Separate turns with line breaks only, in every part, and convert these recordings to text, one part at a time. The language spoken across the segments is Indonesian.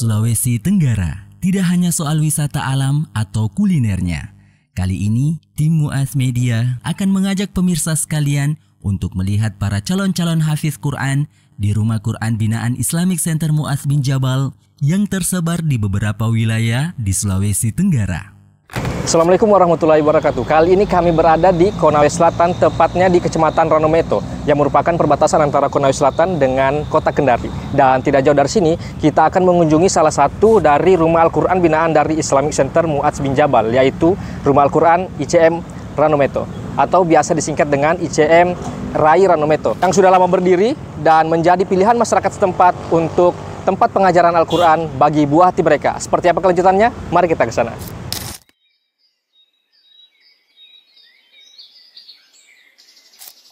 Sulawesi Tenggara tidak hanya soal wisata alam atau kulinernya. Kali ini, tim Muaz Media akan mengajak pemirsa sekalian untuk melihat para calon-calon hafiz Quran di Rumah Quran Binaan Islamic Center Muaz bin Jabal yang tersebar di beberapa wilayah di Sulawesi Tenggara.
Assalamualaikum warahmatullahi wabarakatuh. Kali ini kami berada di Konawe Selatan, tepatnya di Kecamatan Ranometo, yang merupakan perbatasan antara Konawe Selatan dengan Kota Kendari. Dan tidak jauh dari sini, kita akan mengunjungi salah satu dari Rumah Al-Quran binaan dari Islamic Center Muaz bin Jabal, yaitu Rumah Al-Quran ICM Ranometo, atau biasa disingkat dengan ICM RAI Ranometo, yang sudah lama berdiri dan menjadi pilihan masyarakat setempat untuk tempat pengajaran Al-Quran bagi buah hati mereka. Seperti apa kelanjutannya? Mari kita ke sana.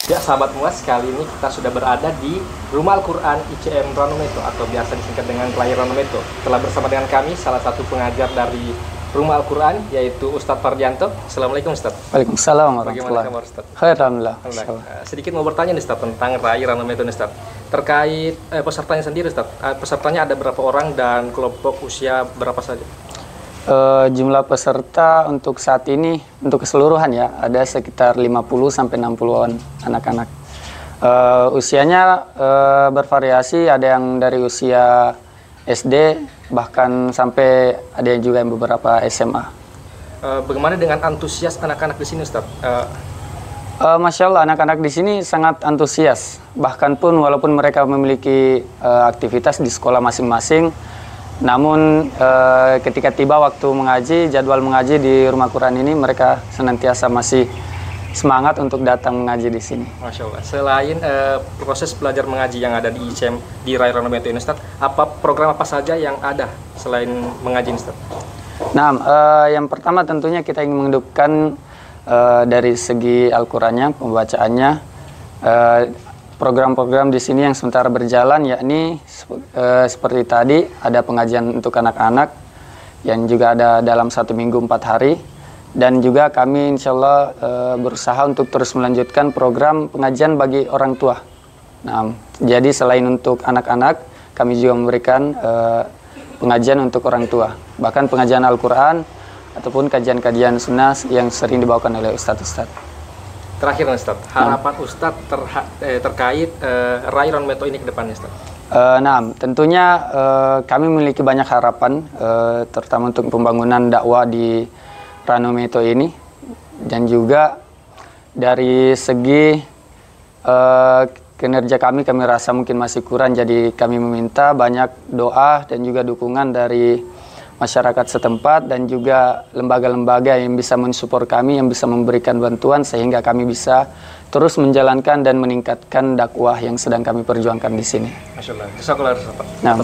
Ya, sahabat Muaz, kali ini kita sudah berada di Rumah Al-Quran ICM Ranometo, atau biasa disingkat dengan RAI Ranometo. Telah bersama dengan kami salah satu pengajar dari Rumah Al-Quran, yaitu Ustadz Fardianto. Assalamualaikum Ustadz.
Waalaikumsalam warahmatullahi.
Bagaimana kabar Ustadz?
Alhamdulillah.
Sedikit mau bertanya nih Ustadz tentang RAI Ranometo nih Ustadz. Terkait pesertanya sendiri Ustadz. Pesertanya ada berapa orang dan kelompok usia berapa saja?
Jumlah peserta untuk saat ini, untuk keseluruhan ya, ada sekitar 50-60-an anak-anak. Usianya bervariasi, ada yang dari usia SD, bahkan sampai ada yang juga yang beberapa SMA.
Bagaimana dengan antusias anak-anak di sini Ustaz?
Masya Allah, anak-anak di sini sangat antusias. Bahkan pun walaupun mereka memiliki aktivitas di sekolah masing-masing, namun ketika tiba waktu mengaji, jadwal mengaji di Rumah Quran ini, mereka senantiasa masih semangat untuk datang mengaji di sini.
Masya Allah. Selain proses belajar mengaji yang ada di ICM di RAI Ranometo ini, Ustaz, program apa saja yang ada selain mengaji, Ustaz?
Nah, yang pertama tentunya kita ingin menghidupkan dari segi Al-Qurannya, pembacaannya, program-program di sini yang sementara berjalan, yakni seperti tadi ada pengajian untuk anak-anak yang juga ada dalam 1 minggu 4 hari, dan juga kami insya Allah berusaha untuk terus melanjutkan program pengajian bagi orang tua. Nah, jadi selain untuk anak-anak, kami juga memberikan pengajian untuk orang tua, bahkan pengajian Al-Quran ataupun kajian-kajian sunnah yang sering dibawakan oleh ustadz-ustadz.
Terakhir Ustaz, harapan Ustadz terkait RAI Ranometo ini ke depannya Ustaz?
Nah, tentunya kami memiliki banyak harapan, terutama untuk pembangunan dakwah di Ranometo ini, dan juga dari segi kinerja kami rasa mungkin masih kurang, jadi kami meminta banyak doa dan juga dukungan dari masyarakat setempat dan juga lembaga-lembaga yang bisa mensupport kami, yang bisa memberikan bantuan sehingga kami bisa terus menjalankan dan meningkatkan dakwah yang sedang kami perjuangkan di sini. Masya Allah. Nah,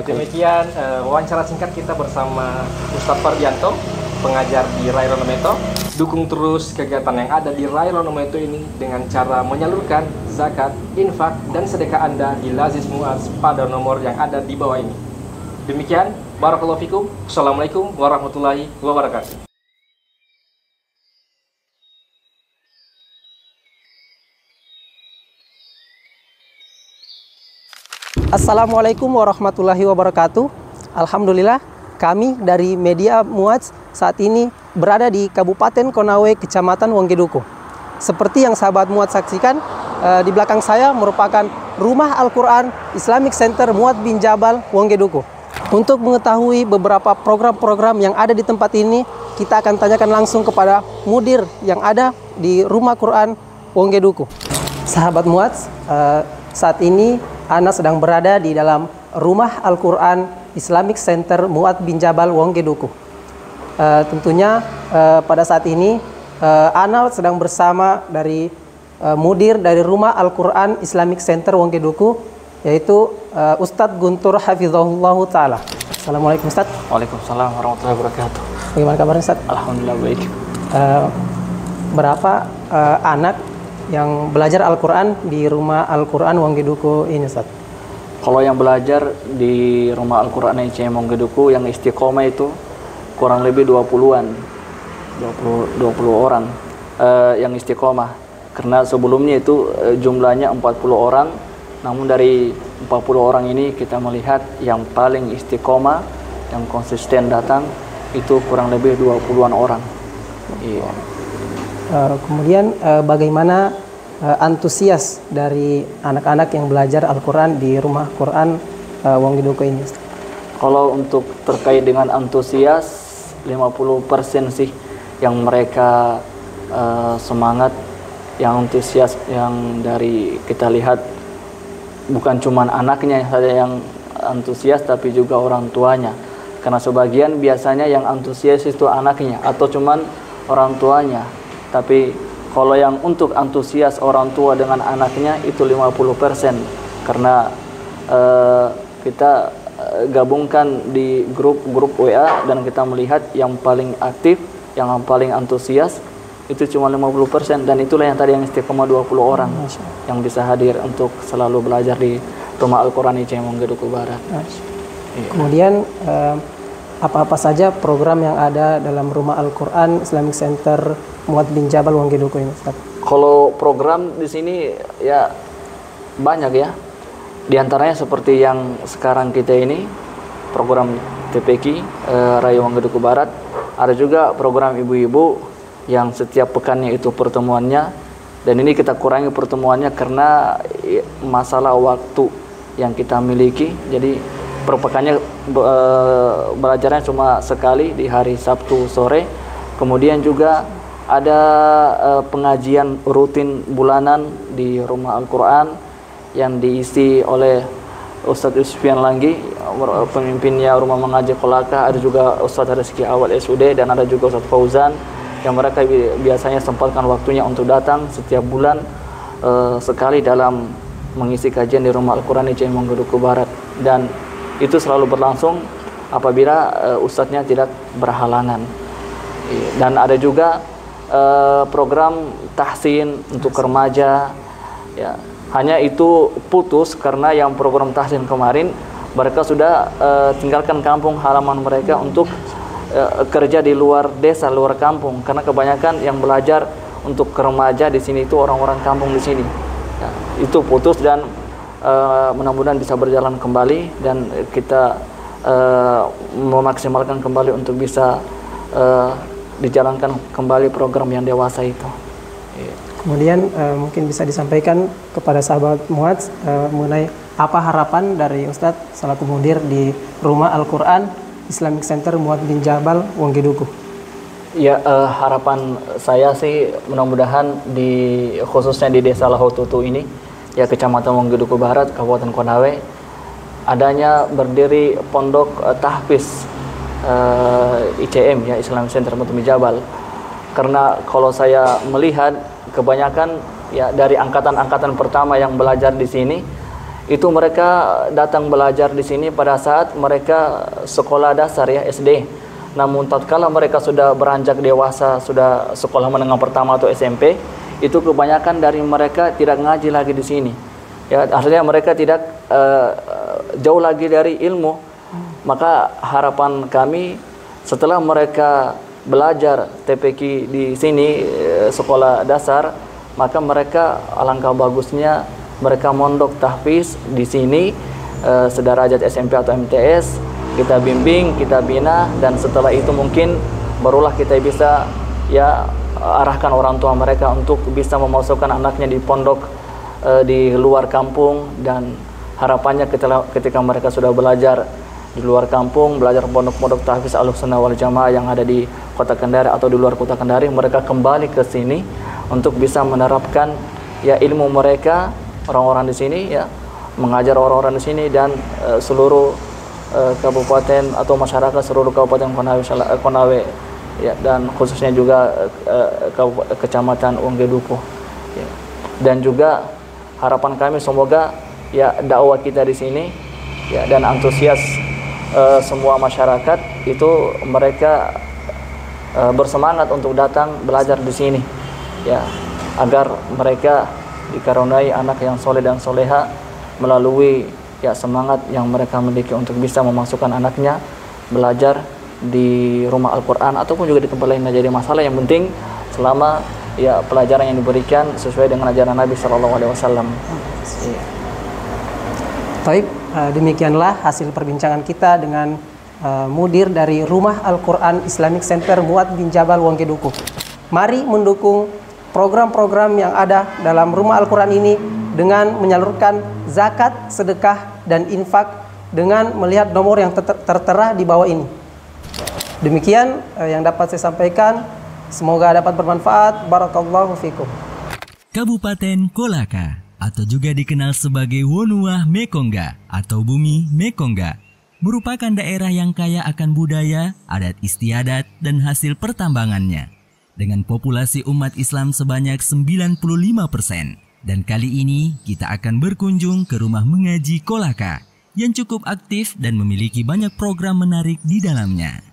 demikian wawancara singkat kita bersama Ustadz Fardianto, pengajar di RAI Ranometo. Dukung terus kegiatan yang ada di RAI Ranometo ini dengan cara menyalurkan zakat, infak, dan sedekah Anda di Lazis Muaz pada nomor yang ada di bawah ini. Demikian, barakallahu fikum. Assalamualaikum warahmatullahi wabarakatuh.
Assalamualaikum warahmatullahi wabarakatuh. Alhamdulillah, kami dari Media Muaz saat ini berada di Kabupaten Konawe, Kecamatan Wonggeduku. Seperti yang sahabat Muaz saksikan, di belakang saya merupakan Rumah Al-Quran Islamic Center Muaz bin Jabal, Wonggeduku. Untuk mengetahui beberapa program-program yang ada di tempat ini, kita akan tanyakan langsung kepada mudir yang ada di Rumah Quran Wonggeduku. Sahabat Muaz, saat ini Ana sedang berada di dalam Rumah Al-Quran Islamic Center Muaz bin Jabal Wonggeduku. Tentunya pada saat ini Ana sedang bersama dari mudir dari Rumah Al-Quran Islamic Center Wonggeduku, yaitu Ustadz Guntur Hafizahullah Ta'ala. Assalamualaikum Ustadz.
Waalaikumsalam warahmatullahi wabarakatuh.
Bagaimana kabarnya Ustadz?
Alhamdulillah baik.
Berapa anak yang belajar Al-Quran di Rumah Al-Quran Wonggeduku ini Ustadz?
Kalau yang belajar di Rumah Al-Quran ICM Wonggeduku yang istiqomah itu kurang lebih 20-an. 20 orang yang istiqomah. Karena sebelumnya itu jumlahnya 40 orang. Namun dari 40 orang ini kita melihat yang paling istiqomah, yang konsisten datang itu kurang lebih 20-an orang. Iya.
Kemudian bagaimana antusias dari anak-anak yang belajar Al-Quran di rumah Quran Wonggedoko ini?
Kalau untuk terkait dengan antusias, 50% sih yang mereka semangat, yang antusias, yang dari kita lihat bukan cuma anaknya saja yang antusias, tapi juga orang tuanya. Karena sebagian biasanya yang antusias itu anaknya atau cuman orang tuanya. Tapi kalau yang untuk antusias orang tua dengan anaknya itu 50%. Karena kita gabungkan di grup WA dan kita melihat yang paling aktif, yang paling antusias itu cuma 50%, dan itulah yang tadi yang istiqomah 20 orang yang bisa hadir untuk selalu belajar di Rumah Al-Quran ICM Wonggedoko Barat.
Iya. Kemudian apa-apa saja program yang ada dalam Rumah Al-Quran Islamic Center Muad bin Jabal Wonggedoko ini, Ustaz?
Kalau program di sini ya banyak ya. Di antaranya seperti yang sekarang kita ini, program TPQ Raya Wonggedoko Barat. Ada juga program ibu-ibu yang setiap pekannya itu pertemuannya. Dan ini kita kurangi pertemuannya karena masalah waktu yang kita miliki. Jadi per pekannya belajarnya cuma sekali di hari Sabtu sore. Kemudian juga ada pengajian rutin bulanan di Rumah Al-Quran yang diisi oleh Ustadz Yusfian Langgi, pemimpinnya Rumah Mengaji Kolaka. Ada juga Ustadz Rizki Awal SUD, dan ada juga Ustadz Fauzan, yang mereka biasanya sempatkan waktunya untuk datang setiap bulan sekali dalam mengisi kajian di Rumah Al-Quran ICM Wonggedoko Barat. Dan itu selalu berlangsung apabila ustadznya tidak berhalangan. Dan ada juga program tahsin untuk remaja ya. Hanya itu putus karena yang program tahsin kemarin mereka sudah tinggalkan kampung halaman mereka untuk kerja di luar desa, luar kampung, karena kebanyakan yang belajar untuk remaja di sini itu orang-orang kampung di sini. Ya, itu putus dan mudah-mudahan bisa berjalan kembali, dan kita memaksimalkan kembali untuk bisa dijalankan kembali program yang dewasa itu.
Kemudian mungkin bisa disampaikan kepada sahabat Muadz mengenai apa harapan dari Ustadz selaku mudir di Rumah Al-Quran Islamic Center Muad bin Jabal Wonggedoko.
Ya, harapan saya sih mudah-mudahan khususnya di Desa Lahotutu ini, ya Kecamatan Wonggedoko Barat, Kabupaten Konawe, adanya berdiri pondok tahfiz ICM ya, Islamic Center Muad bin Jabal. Karena kalau saya melihat kebanyakan ya dari angkatan-angkatan pertama yang belajar di sini, itu mereka datang belajar di sini pada saat mereka sekolah dasar ya, SD. Namun tatkala mereka sudah beranjak dewasa, sudah sekolah menengah pertama atau SMP, itu kebanyakan dari mereka tidak ngaji lagi di sini. Ya, artinya mereka tidak jauh lagi dari ilmu. Maka harapan kami setelah mereka belajar TPQ di sini sekolah dasar, maka mereka alangkah bagusnya mereka mondok tahfiz di sini sederajat SMP atau MTS, kita bimbing, kita bina, dan setelah itu mungkin barulah kita bisa ya arahkan orang tua mereka untuk bisa memasukkan anaknya di pondok di luar kampung. Dan harapannya ketika mereka sudah belajar di luar kampung, belajar pondok-pondok tahfiz Ahlussunnah wal Jamaah yang ada di Kota Kendari atau di luar Kota Kendari, mereka kembali ke sini untuk bisa menerapkan ya ilmu mereka, orang-orang di sini ya, mengajar orang-orang di sini, dan seluruh kabupaten atau masyarakat seluruh Kabupaten Konawe ya, dan khususnya juga Kecamatan Wonggedoko ya. Dan juga harapan kami semoga ya dakwah kita di sini ya, dan antusias semua masyarakat itu mereka bersemangat untuk datang belajar di sini ya, agar mereka dikaruniai anak yang soleh dan soleha melalui ya semangat yang mereka miliki untuk bisa memasukkan anaknya belajar di Rumah Al-Quran ataupun juga di tempat lain. Jadi masalah yang penting selama ya pelajaran yang diberikan sesuai dengan ajaran Nabi SAW.
Taib, demikianlah hasil perbincangan kita dengan mudir dari Rumah Al-Quran Islamic Center Muad bin Jabal Wongeduku. Mari mendukung program-program yang ada dalam Rumah Al-Quran ini dengan menyalurkan zakat, sedekah, dan infak dengan melihat nomor yang tertera di bawah ini. Demikian yang dapat saya sampaikan. Semoga dapat bermanfaat. Barakallahu fikum.
Kabupaten Kolaka atau juga dikenal sebagai Wonuwah Mekongga atau Bumi Mekongga merupakan daerah yang kaya akan budaya, adat istiadat, dan hasil pertambangannya. Dengan populasi umat Islam sebanyak 95%. Dan kali ini kita akan berkunjung ke Rumah Mengaji Kolaka yang cukup aktif dan memiliki banyak program menarik di dalamnya.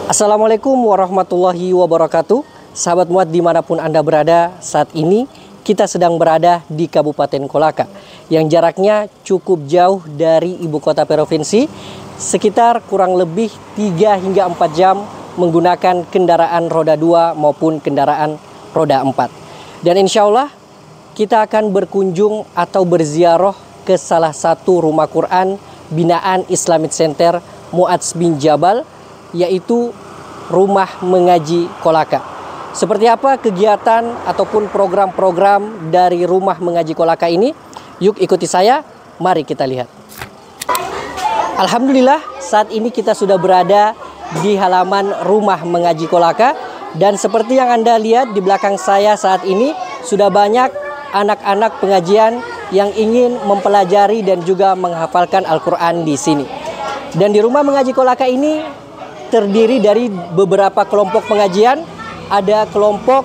Assalamualaikum warahmatullahi wabarakatuh. Sahabat Muad dimanapun Anda berada, saat ini kita sedang berada di Kabupaten Kolaka yang jaraknya cukup jauh dari ibu kota provinsi, sekitar kurang lebih 3 hingga 4 jam menggunakan kendaraan roda 2 maupun kendaraan roda 4. Dan insya Allah kita akan berkunjung atau berziarah ke salah satu rumah Quran binaan Islamic Center Muad bin Jabal, yaitu Rumah Mengaji Kolaka. Seperti apa kegiatan ataupun program-program dari Rumah Mengaji Kolaka ini? Yuk ikuti saya, mari kita lihat. Alhamdulillah, saat ini kita sudah berada di halaman Rumah Mengaji Kolaka. Dan seperti yang Anda lihat di belakang saya saat ini, sudah banyak anak-anak pengajian yang ingin mempelajari dan juga menghafalkan Al-Quran di sini. Dan di Rumah Mengaji Kolaka ini terdiri dari beberapa kelompok pengajian. Ada kelompok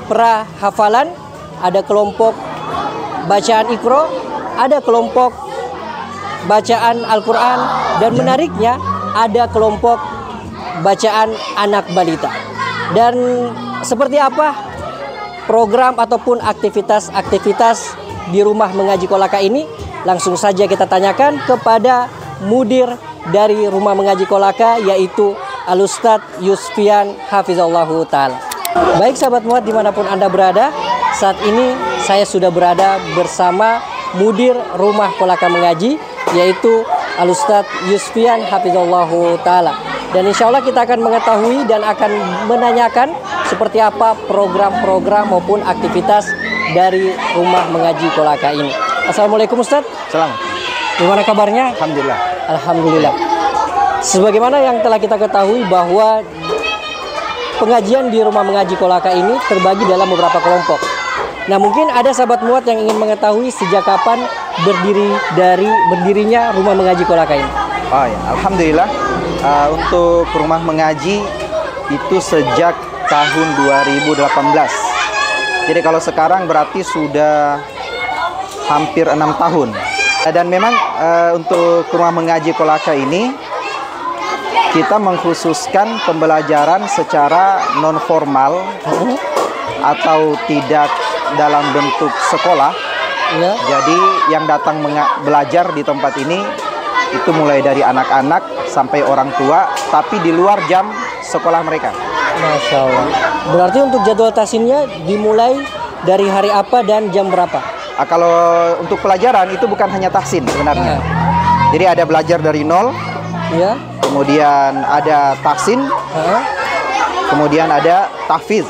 pra-hafalan, ada kelompok bacaan Iqra, ada kelompok bacaan Al-Quran, dan menariknya ada kelompok bacaan anak balita. Dan seperti apa program ataupun aktivitas-aktivitas di Rumah Mengaji Kolaka ini? Langsung saja kita tanyakan kepada mudir dari Rumah Mengaji Kolaka, yaitu Al-Ustadz Yusfian Hafizallahu Ta'ala. Baik sahabat Muad dimanapun Anda berada, saat ini saya sudah berada bersama mudir Rumah Kolaka Mengaji, yaitu Al-Ustadz Yusfian Hafizallahu Ta'ala. Dan insya Allah kita akan mengetahui dan akan menanyakan seperti apa program-program maupun aktivitas dari Rumah Mengaji Kolaka ini. Assalamualaikum Ustadz.
Salam.
Gimana kabarnya?
Alhamdulillah.
Alhamdulillah. Sebagaimana yang telah kita ketahui bahwa pengajian di Rumah Mengaji Kolaka ini terbagi dalam beberapa kelompok. Nah, mungkin ada sahabat Muad yang ingin mengetahui sejak kapan berdirinya Rumah Mengaji Kolaka ini.
Oh ya, alhamdulillah. Untuk Rumah Mengaji itu sejak tahun 2018. Jadi kalau sekarang berarti sudah hampir 6 tahun. Dan memang untuk Rumah Mengaji Kolaka ini kita mengkhususkan pembelajaran secara non formal atau tidak dalam bentuk sekolah.
Ya.
Jadi yang datang belajar di tempat ini itu mulai dari anak-anak sampai orang tua, tapi di luar jam sekolah mereka.
Masya Allah. Berarti untuk jadwal tahsinnya dimulai dari hari apa dan jam berapa?
Kalau untuk pelajaran itu bukan hanya tahsin sebenarnya. Jadi ada belajar dari nol.
Ya.
Kemudian ada tahsin, kemudian ada tahfiz,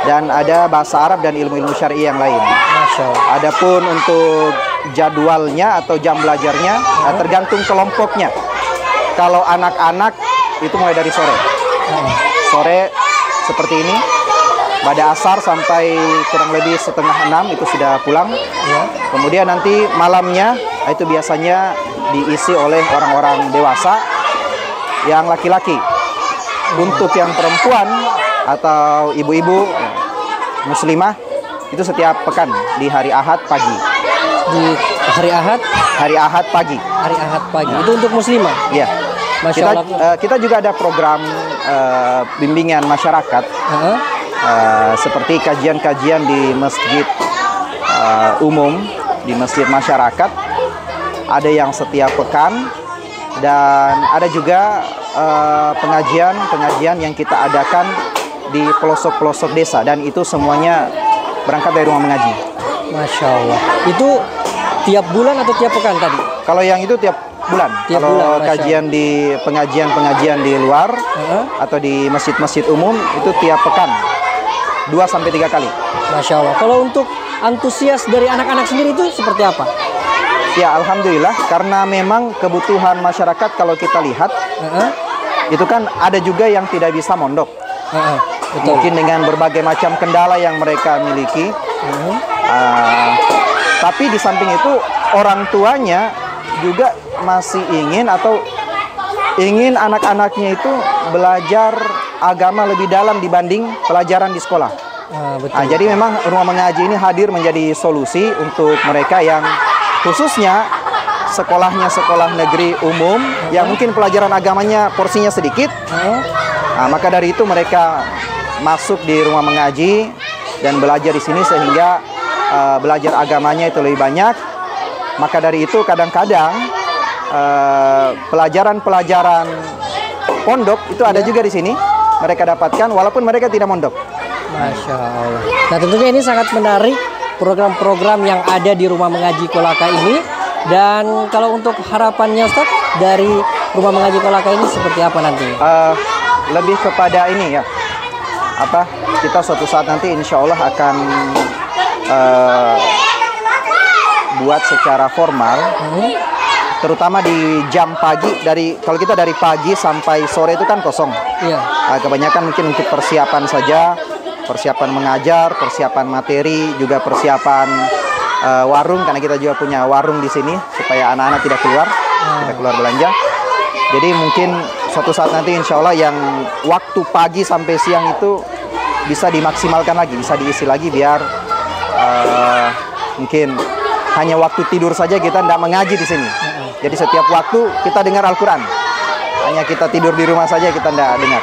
dan ada bahasa Arab dan ilmu-ilmu syar'i yang lain.
Masya Allah.
Adapun untuk jadwalnya atau jam belajarnya tergantung kelompoknya. Kalau anak-anak itu mulai dari sore. Sore seperti ini, pada asar sampai kurang lebih setengah 6 itu sudah pulang. Kemudian nanti malamnya itu biasanya diisi oleh orang-orang dewasa yang laki-laki. Untuk yang perempuan atau ibu-ibu muslimah itu setiap pekan di hari Ahad pagi.
Di hari Ahad?
Hari Ahad pagi.
Hari Ahad pagi. Itu untuk muslimah?
Iya. Kita juga ada program bimbingan masyarakat. Seperti kajian-kajian di masjid umum, di masjid masyarakat. Ada yang setiap pekan. Dan ada juga pengajian yang kita adakan di pelosok-pelosok desa, dan itu semuanya berangkat dari Rumah Mengaji.
Masya Allah. Itu tiap bulan atau tiap pekan tadi?
Kalau yang itu tiap bulan.
Tiap
Kalau
bulan, Masya
kajian di pengajian di luar atau di masjid-masjid umum itu tiap pekan 2-3 kali.
Masya Allah. Kalau untuk antusias dari anak-anak sendiri itu seperti apa?
Ya alhamdulillah, karena memang kebutuhan masyarakat kalau kita lihat itu kan ada juga yang tidak bisa mondok.
Betul.
Mungkin dengan berbagai macam kendala yang mereka miliki. Tapi di samping itu orang tuanya juga masih ingin anak-anaknya itu belajar agama lebih dalam dibanding pelajaran di sekolah.
Betul.
Jadi memang rumah mengaji ini hadir menjadi solusi untuk mereka yang khususnya sekolahnya sekolah negeri umum yang mungkin pelajaran agamanya porsinya sedikit. Maka dari itu mereka masuk di rumah mengaji dan belajar di sini sehingga belajar agamanya itu lebih banyak. Maka dari itu kadang-kadang pelajaran-pelajaran pondok itu ada juga di sini mereka dapatkan walaupun mereka tidak mondok.
Masya Allah. Nah tentunya ini sangat menarik program-program yang ada di rumah mengaji Kolaka ini. Dan kalau untuk harapannya Ustaz dari rumah mengaji Kolaka ini seperti apa nanti?
Lebih kepada ini ya, kita suatu saat nanti insya Allah akan buat secara formal, terutama di jam pagi. Kalau kita dari pagi sampai sore itu kan kosong.
Iya.
Kebanyakan mungkin untuk persiapan saja, persiapan mengajar, persiapan materi, juga persiapan warung, karena kita juga punya warung di sini supaya anak-anak tidak keluar belanja. Jadi mungkin suatu saat nanti insya Allah yang waktu pagi sampai siang itu bisa dimaksimalkan lagi, bisa diisi lagi biar mungkin hanya waktu tidur saja kita tidak mengaji di sini. Jadi setiap waktu kita dengar Al-Quran. Hanya kita tidur di rumah saja kita tidak dengar.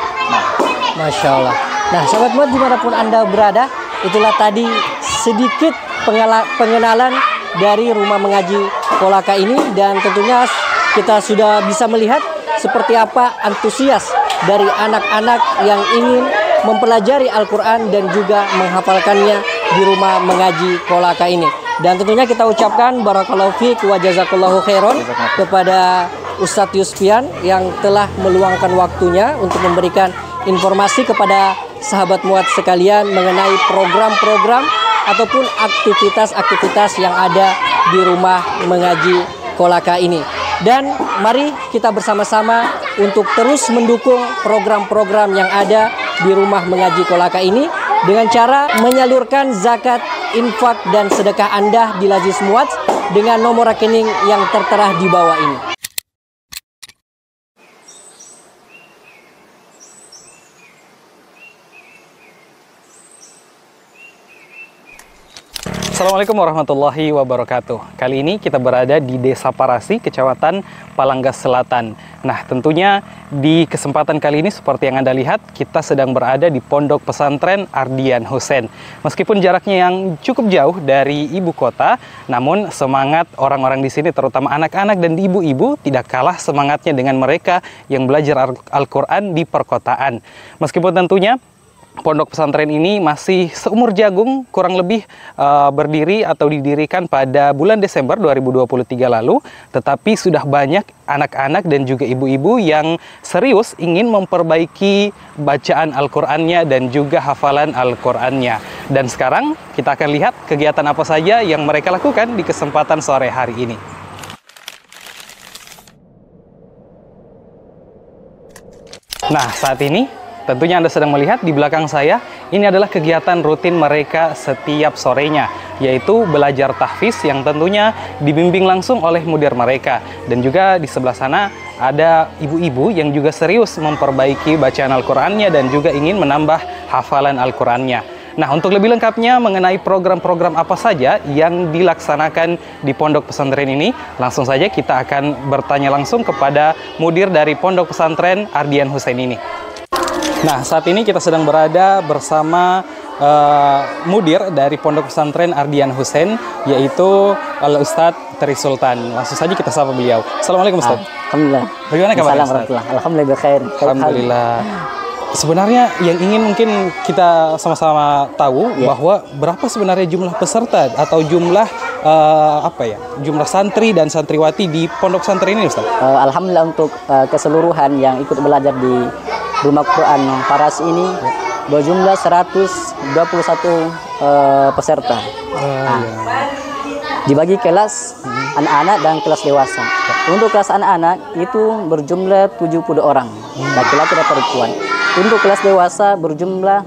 Masya Allah. Nah, sahabat Muat dimanapun Anda berada, itulah tadi sedikit pengenalan dari rumah mengaji Kolaka ini. Dan tentunya kita sudah bisa melihat seperti apa antusias dari anak-anak yang ingin mempelajari Al-Quran dan juga menghafalkannya di rumah mengaji Kolaka ini. Dan tentunya kita ucapkan barakallahu fiik wa jazakallahu khairan kepada Ustadz Yuspian yang telah meluangkan waktunya untuk memberikan informasi kepada sahabat Muat sekalian mengenai program-program ataupun aktivitas-aktivitas yang ada di rumah mengaji Kolaka ini. Dan mari kita bersama-sama untuk terus mendukung program-program yang ada di rumah mengaji Kolaka ini dengan cara menyalurkan zakat, infak, dan sedekah Anda di Lazis Muat dengan nomor rekening yang tertera di bawah ini. Assalamualaikum warahmatullahi wabarakatuh. Kali ini kita berada di Desa Parasi, Kecamatan Palanggas Selatan. Nah, tentunya di kesempatan kali ini seperti yang Anda lihat, kita sedang berada di Pondok Pesantren Ardian Hussein. Meskipun jaraknya yang cukup jauh dari ibu kota, namun semangat orang-orang di sini, terutama anak-anak dan ibu-ibu, tidak kalah semangatnya dengan mereka yang belajar Al-Quran di perkotaan. Meskipun tentunya pondok pesantren ini masih seumur jagung, kurang lebih berdiri atau didirikan pada bulan Desember 2023 lalu, tetapi sudah banyak anak-anak dan juga ibu-ibu yang serius ingin memperbaiki bacaan Al-Qur'annya dan juga hafalan Al-Qur'annya. Dan sekarang kita akan lihat kegiatan apa saja yang mereka lakukan di kesempatan sore hari ini. Nah, saat ini tentunya Anda sedang melihat di belakang saya, ini adalah kegiatan rutin mereka setiap sorenya, yaitu belajar tahfiz yang tentunya dibimbing langsung oleh mudir mereka. Dan juga di sebelah sana ada ibu-ibu yang juga serius memperbaiki bacaan Al-Qur'annya dan juga ingin menambah hafalan Al-Qur'annya. Nah, untuk lebih lengkapnya mengenai program-program apa saja yang dilaksanakan di pondok pesantren ini, langsung saja kita akan bertanya langsung kepada mudir dari pondok pesantren Ardian Hussein ini. Nah, saat ini kita sedang berada bersama mudir dari Pondok Pesantren Ardian Hussein, yaitu Al-Ustadz Tri Sultan. Langsung saja kita sapa beliau. Assalamualaikum Ustadz.
Alhamdulillah.
Bagaimana kabarnya Ustadz?
Alhamdulillah berkhair.
Alhamdulillah. Sebenarnya yang ingin mungkin kita sama-sama tahu bahwa berapa sebenarnya jumlah peserta atau jumlah jumlah santri dan santriwati di pondok pesantren ini, Ustaz?
Alhamdulillah untuk keseluruhan yang ikut belajar di Rumah Quran Paras ini berjumlah 121 peserta. Dibagi kelas anak-anak dan kelas dewasa. Untuk kelas anak-anak itu berjumlah 70 orang, laki-laki dan perempuan. Untuk kelas dewasa berjumlah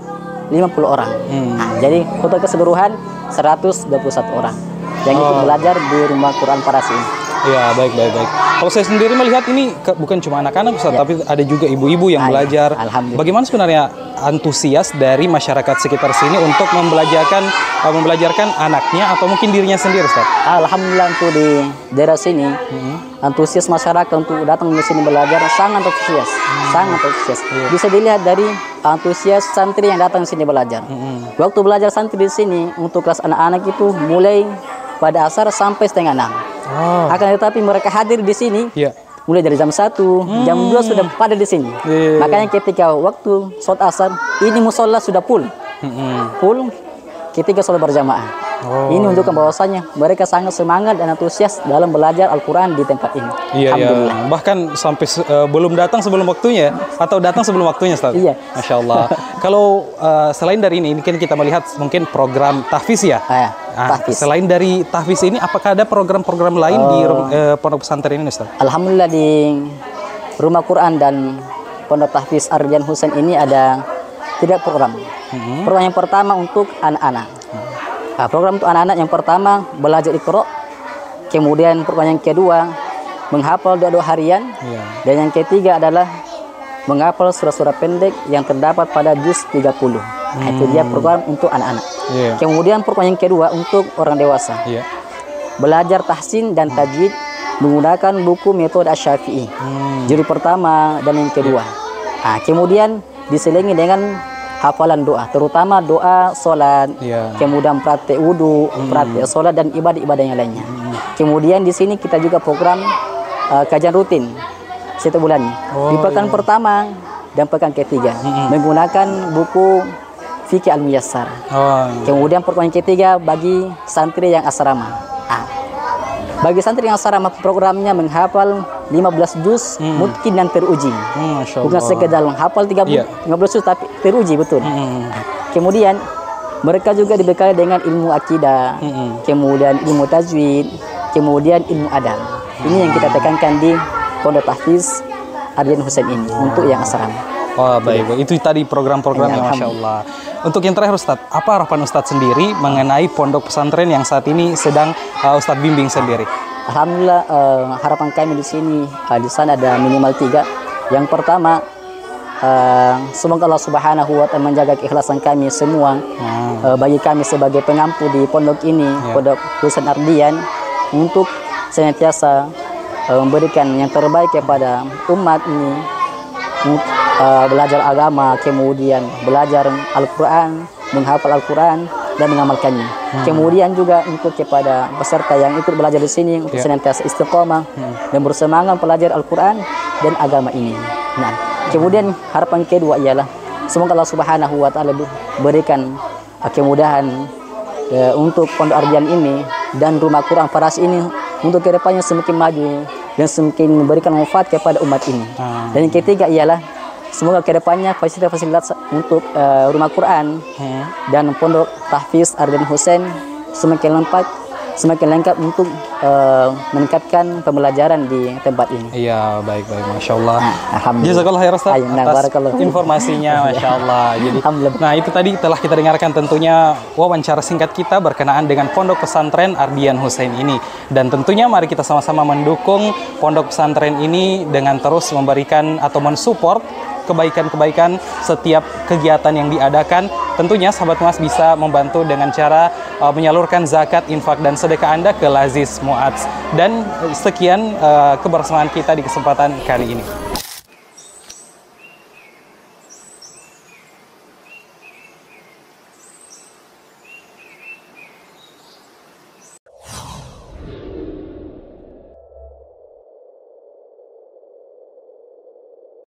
50 orang. Jadi untuk keseluruhan 121 orang yang ikut belajar di Rumah Quran Paras ini.
Ya, baik. Kalau saya sendiri melihat ini bukan cuma anak-anak, Ustaz, tapi ada juga ibu-ibu yang belajar.
Alhamdulillah.
Bagaimana sebenarnya antusias dari masyarakat sekitar sini untuk membelajarkan anaknya atau mungkin dirinya sendiri, Ustaz?
Alhamdulillah untuk di daerah sini antusias masyarakat untuk datang ke sini belajar sangat antusias, Bisa dilihat dari antusias santri yang datang ke sini belajar. Waktu belajar santri di sini untuk kelas anak-anak itu mulai pada asar sampai setengah 6. Akan tetapi mereka hadir di sini mulai dari jam 1, jam 2 sudah pada di sini. Makanya ketika waktu sholat asar, ini musola sudah full ketika sholat berjamaah. Ini menunjukkan bahwasanya mereka sangat semangat dan antusias dalam belajar Al-Quran di tempat ini. Alhamdulillah.
Bahkan sampai belum datang sebelum waktunya atau datang sebelum waktunya, Ustaz?
Iya.
Masya Allah. Kalau selain dari ini kan kita melihat mungkin program tahfiz ya?
Tahfiz.
Selain dari tahfiz ini, apakah ada program-program lain di pondok pesantren ini, Ustaz?
Alhamdulillah di Rumah Quran dan Pondok Tahfiz Ardian Husain ini ada 3 program. Program yang pertama untuk anak-anak. Program untuk anak-anak yang pertama belajar Iqra, kemudian program yang kedua menghafal doa-doa harian, dan yang ketiga adalah menghafal surah-surah pendek yang terdapat pada juz 30. Itu dia program untuk anak-anak. Kemudian program yang kedua untuk orang dewasa. Belajar tahsin dan tajwid menggunakan buku metode Asy-Syafi'i. Juri pertama dan yang kedua. Kemudian diselingi dengan hafalan doa, terutama doa sholat, kemudian praktek wudhu, praktek sholat dan ibadah-ibadah yang lainnya. Kemudian di sini kita juga program kajian rutin setiap bulannya. Di pekan pertama dan pekan ketiga menggunakan buku Fikih Al-Muyassar. Kemudian program yang ketiga bagi santri yang asrama. Bagi santri yang asrama programnya menghafal 15 juz mungkin dan teruji. Bukan sekedar menghafal 15 juz tapi teruji betul. Kemudian mereka juga dibekali dengan ilmu akidah, kemudian ilmu tajwid, kemudian ilmu adab. Ini yang kita tekankan di Pondok Tahfiz Ardian Husain ini untuk yang asrama.
Baik. Itu tadi program-program yang Masya Allah. Untuk yang terakhir, Ustadz, apa harapan Ustadz sendiri mengenai pondok pesantren yang saat ini sedang Ustadz bimbing sendiri?
Alhamdulillah, harapan kami di sini, di sana ada minimal 3. Yang pertama, semoga Allah Subhanahu wa Ta'ala menjaga keikhlasan kami semua, bagi kami sebagai pengampu di pondok ini, Pondok Husain Ardian, untuk senantiasa memberikan yang terbaik kepada umat ini, belajar agama, kemudian belajar Al-Quran, menghafal Al-Quran dan mengamalkannya. Kemudian juga untuk kepada peserta yang ikut belajar di sini untuk senantiasa istiqomah dan bersemangat belajar Al-Quran dan agama ini. Kemudian harapan kedua ialah semoga Allah Subhanahu wa Ta'ala berikan kemudahan untuk Pondok Ardian ini dan Rumah Quran Paras ini untuk kedepannya semakin maju dan semakin memberikan manfaat kepada umat ini. Dan yang ketiga ialah semoga kedepannya fasilitas untuk Rumah Quran dan Pondok Tahfiz Ardian Husain semakin lengkap untuk meningkatkan pembelajaran di tempat ini.
Iya, baik. Masya Allah.
Alhamdulillah.
Jazakallah khairan Ustaz atas informasinya, Masya Allah. Jadi, nah itu tadi telah kita dengarkan tentunya wawancara singkat kita berkenaan dengan Pondok Pesantren Ardian Husain ini. Dan tentunya mari kita sama-sama mendukung Pondok Pesantren ini dengan terus memberikan atau mensupport kebaikan-kebaikan setiap kegiatan yang diadakan. Tentunya sahabat Muaz bisa membantu dengan cara menyalurkan zakat, infak, dan sedekah Anda ke Lazis Muaz. Dan sekian kebersamaan kita di kesempatan kali ini.